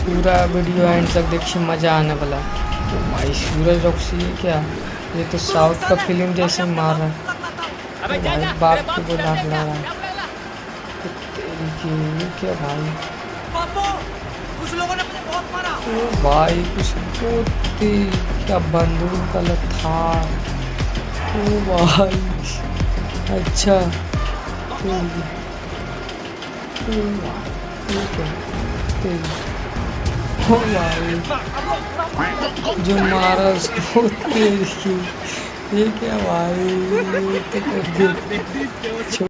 पूरा video and तक देखिए, मज़ा आने वाला है। तो भाई सूरज रॉक्सी ये क्या, ये तो साउथ का फिल्म जैसे मार रहा है। अबे तो जा भाई जा, मेरे बाप बाप की को बुला जान दे, ला क्या रहा है। क्या बुलाएगा? तो तेरी की ये क्या भाई। पापा, कुछ लोगों ने मुझे बहुत मारा। ओ भाई कुछ पोती, क्या बंदूक का लथार। ओ भाई अच्छा। तेरी ओ भाई, ये क्या तेरी। ओ भाई जो मारा उसको तेरी की, ये क्या भाई, ये तो कर दिया।